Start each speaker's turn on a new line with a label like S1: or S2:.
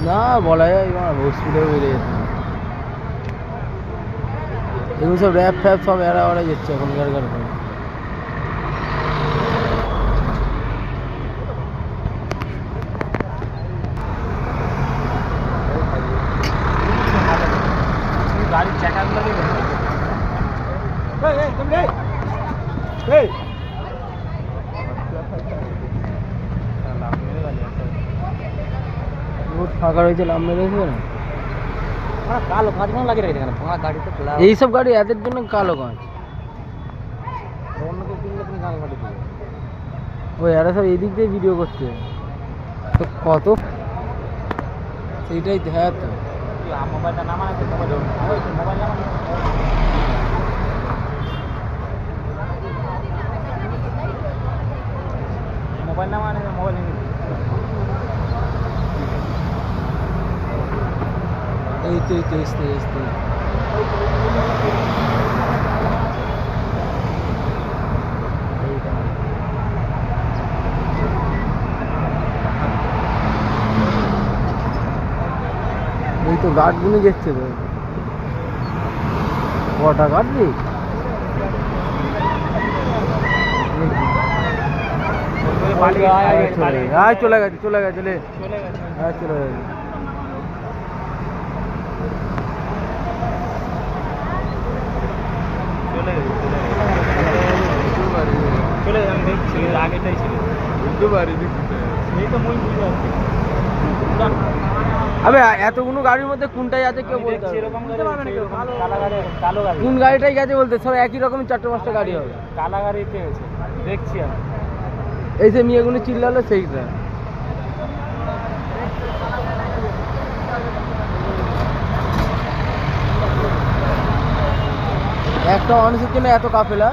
S1: না বলা যায় হসপিটালে বেরিয়ে যেত এগুলো সব র্যাপ ফ্যাপ সব এরা ওরা যাচ্ছে এখনকার করে
S2: গাড়ির চাকাগুলো
S1: ফাঁকা রয়েছে লাভ মেরেছে না
S2: কালো কাঁচ কোনো লাগিয়ে রেখেছে ফাঁকা গাড়ি তো
S1: এইসব গাড়ি এদের জন্য কালো কাঁচ
S2: অন্য কেউ কিনলে তুমি কালো গাড়ি দেবে
S1: ওই এরা সব এদিক দিয়ে ভিডিও করছে তো কত সেইটাই হ্যাঁ তো
S2: মোবাইলটা নামানো আছে মোবাইল নামানো মোবাইল নামানো মোবাইল
S1: এই তো আসতে এই তো গার্ডগুলো যাচ্ছে তো কটা কাটবি চলে গেছে চলে
S2: আমি দেখছি আগেটাই ছিল বুঝতে পারি এই তো মই বুঝতে পারছি
S1: আবে এতগুলো গাড়ির মধ্যে কোনটাই আছে কেউ বলতে কোন গাড়িটাই গেছে বলতে সব একই রকমের 4-5টা গাড়ি হবে
S2: কালা গাড়িতে গেছে দেখছি আমি
S1: এই যে মেয়েগুলো চিল্লালো সেইটা একটা মানুষের জন্য এত কাফেলা